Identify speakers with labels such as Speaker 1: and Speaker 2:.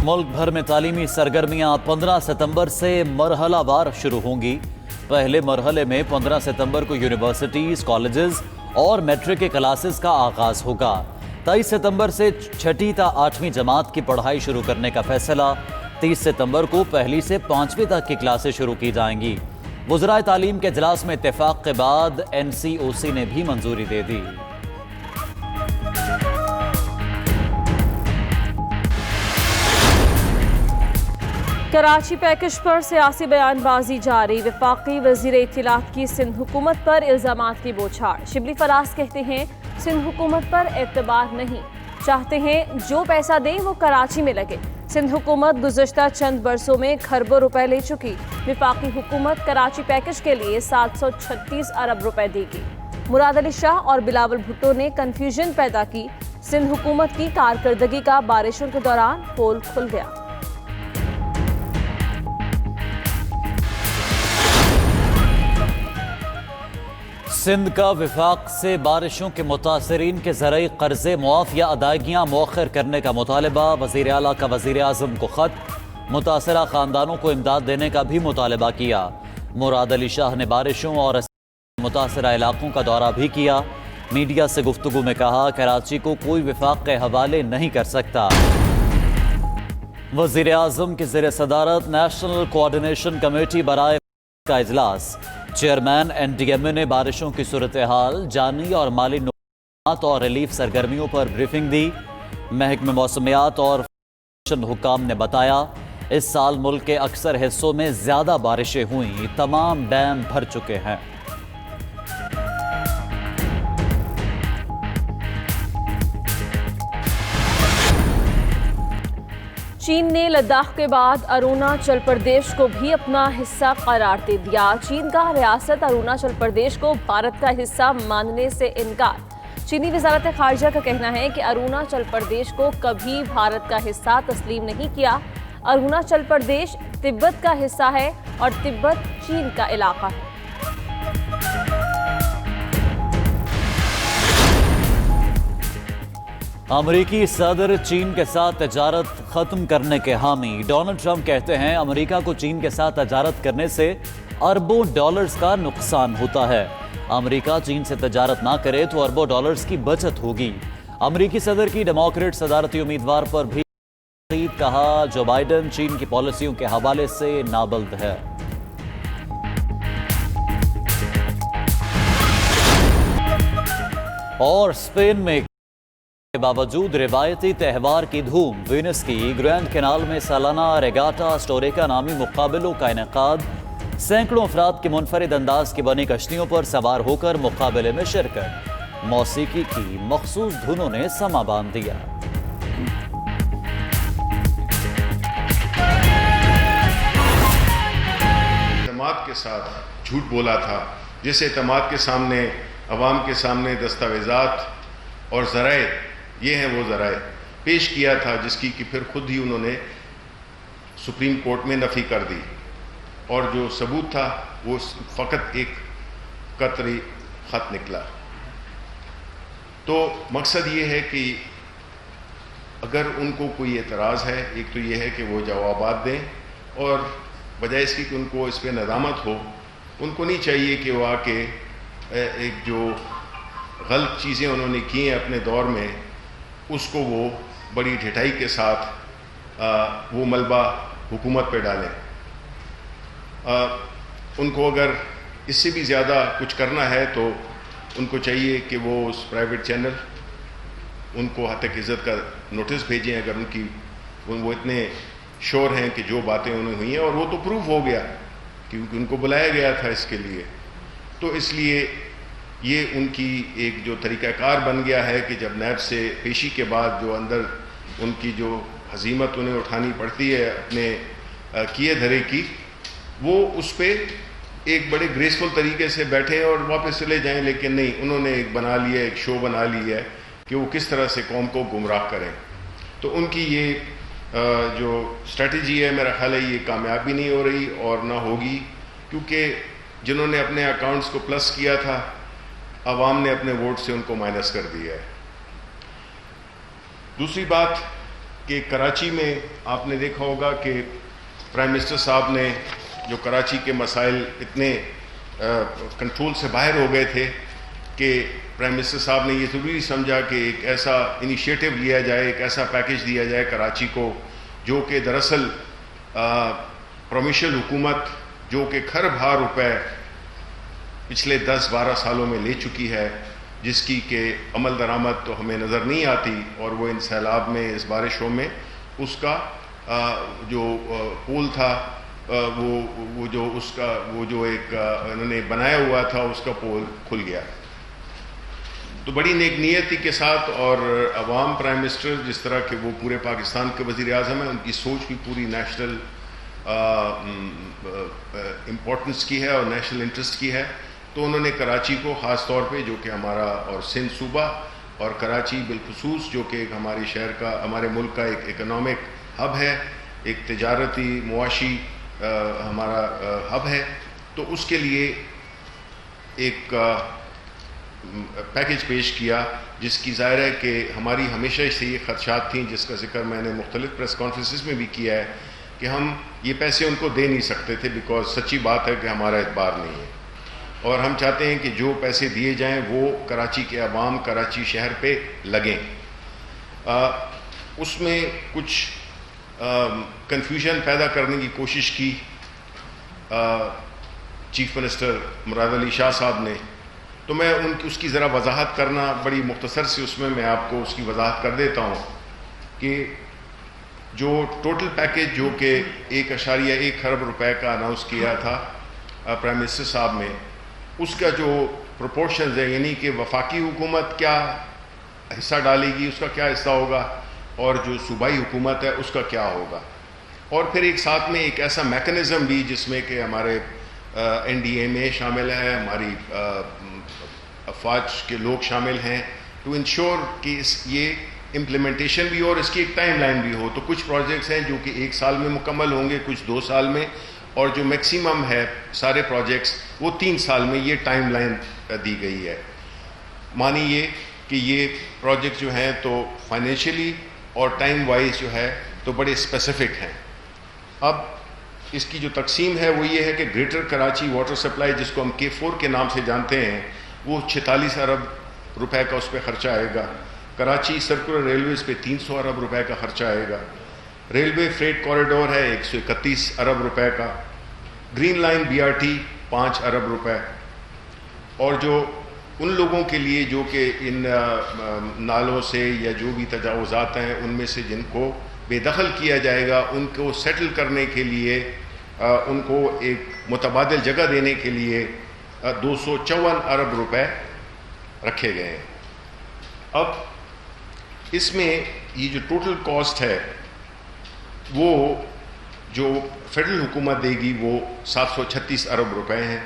Speaker 1: ملک بھر میں تعلیمی سرگرمیاں 15 ستمبر سے مرحلہ وار شروع ہوں گی۔ پہلے مرحلے میں 15 ستمبر کو یونیورسٹیز، کالجز اور میٹرک کے کلاسز کا آغاز ہوگا۔ 23 ستمبر سے 6ٹھی تا 8ویں جماعت کی پڑھائی شروع کرنے کا فیصلہ۔ 30 ستمبر کو پہلی سے 5ویں تک کی کلاسیں شروع کی جائیں گی۔ وزرائے تعلیم کے اجلاس میں اتفاق کے بعد NCOC نے بھی منظوری دے دی۔
Speaker 2: کراچی پیکج پر سیاسی بیان بازی جاری۔ وفاقی وزیر اطلاعات کی سندھ حکومت پر الزامات کی بوچھاڑ۔ شبلی فراز کہتے ہیں سندھ حکومت پر اعتبار نہیں، چاہتے ہیں جو پیسہ دیں وہ کراچی میں لگے۔ سندھ حکومت گزشتہ چند برسوں میں کھربوں روپے لے چکی۔ وفاقی حکومت کراچی پیکج کے لیے 736 ارب روپے دے گی۔ مراد علی شاہ اور بلاول بھٹو نے کنفیوژن پیدا کی۔ سندھ حکومت کی کارکردگی کا بارشوں کے دوران پول کھل گیا۔
Speaker 1: سندھ کا وفاق سے بارشوں کے متاثرین کے زرعی قرضے معاف یا ادائیگیاں مؤخر کرنے کا مطالبہ۔ وزیر اعلیٰ کا وزیر اعظم کو خط، متاثرہ خاندانوں کو امداد دینے کا بھی مطالبہ کیا۔ مراد علی شاہ نے بارشوں اور متاثرہ علاقوں کا دورہ بھی کیا۔ میڈیا سے گفتگو میں کہا کراچی کو کوئی وفاق کے حوالے نہیں کر سکتا۔ وزیر اعظم کی زیر صدارت نیشنل کوآرڈینیشن کمیٹی برائے کا اجلاس۔ چیئرمین NDMA نے بارشوں کی صورتحال، جانی اور مالی نقصانات اور ریلیف سرگرمیوں پر بریفنگ دی۔ محکمہ موسمیات اور حکام نے بتایا اس سال ملک کے اکثر حصوں میں زیادہ بارشیں ہوئیں، تمام ڈیم بھر چکے ہیں۔
Speaker 2: چین نے لداخ کے بعد اروناچل پردیش کو بھی اپنا حصہ قرار دے دیا۔ چین کا ریاست اروناچل پردیش کو بھارت کا حصہ ماننے سے انکار۔ چینی وزارت خارجہ کا کہنا ہے کہ اروناچل پردیش کو کبھی بھارت کا حصہ تسلیم نہیں کیا۔ اروناچل پردیش تبت کا حصہ ہے اور تبت چین کا علاقہ ہے۔
Speaker 1: امریکی صدر چین کے ساتھ تجارت ختم کرنے کے حامی۔ ڈونلڈ ٹرمپ کہتے ہیں امریکہ کو چین کے ساتھ تجارت کرنے سے اربوں ڈالرز کا نقصان ہوتا ہے۔ امریکہ چین سے تجارت نہ کرے تو اربوں ڈالرز کی بچت ہوگی۔ امریکی صدر کی ڈیموکریٹ صدارتی امیدوار پر بھی کہا جو بائیڈن چین کی پالیسیوں کے حوالے سے نابلد ہے۔ اور اسپین میں کے باوجود روایتی تہوار کی دھوم، وینس کی گرینڈ کینال میں سالانہ ریگاٹا اسٹوریکا نامی مقابلوں کا انعقاد۔ سینکڑوں افراد کی منفرد انداز کی بنی کشتیوں پر سوار ہو کر مقابلے میں شرکت۔ موسیقی کی مخصوص دھنوں نے سما باندھ دیا۔
Speaker 3: اعتماد کے ساتھ جھوٹ بولا تھا، جس اعتماد کے سامنے عوام کے سامنے دستاویزات اور ذرائع، یہ ہیں وہ ذرائع پیش کیا تھا، جس کی کہ پھر خود ہی انہوں نے سپریم کورٹ میں نفی کر دی، اور جو ثبوت تھا وہ فقط ایک قطری خط نکلا۔ تو مقصد یہ ہے کہ اگر ان کو کوئی اعتراض ہے، ایک تو یہ ہے کہ وہ جوابات دیں، اور بجائے اس کی کہ ان کو اس پہ ندامت ہو، ان کو نہیں چاہیے کہ وہ آ کے ایک جو غلط چیزیں انہوں نے کی ہیں اپنے دور میں، اس کو وہ بڑی ڈھٹائی کے ساتھ وہ ملبہ حکومت پہ ڈالیں۔ ان کو اگر اس سے بھی زیادہ کچھ کرنا ہے تو ان کو چاہیے کہ وہ اس پرائیویٹ چینل ان کو حد تک عزت کا نوٹس بھیجیں، اگر ان کی وہ اتنے شور ہیں کہ جو باتیں انہیں ہوئی ہیں، اور وہ تو پروف ہو گیا کیونکہ ان کو بلایا گیا تھا اس کے لیے۔ تو اس لیے یہ ان کی ایک جو طریقہ کار بن گیا ہے کہ جب نیب سے پیشی کے بعد جو اندر ان کی جو ہزیمت انہیں اٹھانی پڑتی ہے اپنے کیے دھرے کی، وہ اس پہ ایک بڑے گریسفل طریقے سے بیٹھیں اور واپس چلے جائیں، لیکن نہیں، انہوں نے ایک بنا لیا، ایک شو بنا لی ہے کہ وہ کس طرح سے قوم کو گمراہ کریں۔ تو ان کی یہ جو اسٹریٹجی ہے، میرا خیال ہے یہ کامیاب بھی نہیں ہو رہی اور نہ ہوگی، کیونکہ جنہوں نے اپنے اکاؤنٹس کو پلس کیا تھا، عوام نے اپنے ووٹ سے ان کو مائنس کر دیا ہے۔ دوسری بات کہ کراچی میں آپ نے دیکھا ہوگا کہ پرائم منسٹر صاحب نے جو کراچی کے مسائل اتنے کنٹرول سے باہر ہو گئے تھے کہ پرائم منسٹر صاحب نے یہ ضروری سمجھا کہ ایک ایسا انیشیٹو لیا جائے، ایک ایسا پیکیج دیا جائے کراچی کو جو کہ دراصل پروونشل حکومت جو کہ کھرب ہار روپے پچھلے 10-12 سالوں میں لے چکی ہے، جس کی کہ عمل درآمد تو ہمیں نظر نہیں آتی، اور وہ ان سیلاب میں، اس بارشوں میں اس کا جو پول تھا وہ جو ایک انہوں نے بنایا ہوا تھا اس کا پول کھل گیا. تو بڑی نیک نیتی کے ساتھ، اور عوام پرائم منسٹر جس طرح کہ وہ پورے پاکستان کے وزیر اعظم ہیں، ان کی سوچ بھی پوری نیشنل امپورٹنس کی ہے اور نیشنل انٹرسٹ کی ہے. تو انہوں نے کراچی کو خاص طور پہ، جو کہ ہمارا اور سندھ صوبہ اور کراچی بالخصوص جو کہ ایک ہمارے شہر کا، ہمارے ملک کا ایک اکنامک ہب ہے، ایک تجارتی معاشی ہمارا ہب ہے، تو اس کے لیے ایک پیکیج پیش کیا، جس کی ظاہر ہے کہ ہماری ہمیشہ سے یہ خدشات تھیں، جس کا ذکر میں نے مختلف پریس کانفرنسز میں بھی کیا ہے کہ ہم یہ پیسے ان کو دے نہیں سکتے تھے، بیکاز سچی بات ہے کہ ہمارا اعتبار نہیں ہے، اور ہم چاہتے ہیں کہ جو پیسے دیے جائیں وہ کراچی کے عوام، کراچی شہر پہ لگیں. اس میں کچھ کنفیوژن پیدا کرنے کی کوشش کی چیف منسٹر مراد علی شاہ صاحب نے، تو میں اس کی ذرا وضاحت کرنا بڑی مختصر سے اس میں آپ کو اس کی وضاحت کر دیتا ہوں کہ جو ٹوٹل پیکیج جو کہ 1.1 ارب روپے کا اناؤنس کیا تھا پرائم منسٹر صاحب نے، اس کا جو پروپورشنز ہے، یعنی کہ وفاقی حکومت کیا حصہ ڈالے گی، اس کا کیا حصہ ہوگا، اور جو صوبائی حکومت ہے اس کا کیا ہوگا، اور پھر ایک ساتھ میں ایک ایسا میکنزم بھی جس میں کہ ہمارے این ڈی ایم اے شامل ہے، ہماری افواج کے لوگ شامل ہیں، ٹو انشور کہ یہ امپلیمنٹیشن بھی ہو اور اس کی ایک ٹائم لائن بھی ہو. تو کچھ پروجیکٹس ہیں جو کہ 1 سال میں مکمل ہوں گے، کچھ 2 سال میں، اور جو میکسیمم ہے سارے پروجیکٹس وہ 3 سال میں، یہ ٹائم لائن دی گئی ہے. مانی یہ کہ یہ پروجیکٹ جو ہیں تو فائنینشلی اور ٹائم وائز جو ہے تو بڑے اسپیسیفک ہیں. اب اس کی جو تقسیم ہے وہ یہ ہے کہ گریٹر کراچی واٹر سپلائی، جس کو ہم K4 کے نام سے جانتے ہیں، وہ 46 ارب روپے کا اس پہ خرچہ آئے گا. کراچی سرکولر ریلویز پہ 300 ارب روپے کا خرچہ آئے گا. ریلوے فریٹ کوریڈور ہے 131 ارب روپے کا. گرین لائن BRT 5 ارب روپے. اور جو ان لوگوں کے لیے جو کہ ان نالوں سے یا جو بھی تجاوزات ہیں ان میں سے جن کو بے دخل کیا جائے گا، ان کو سیٹل کرنے کے لیے، ان کو ایک متبادل جگہ دینے کے لیے 254 ارب روپے رکھے گئے ہیں. اب اس میں یہ جو ٹوٹل کاسٹ ہے وہ جو فیڈرل حکومت دے گی وہ 736 ارب روپے ہیں.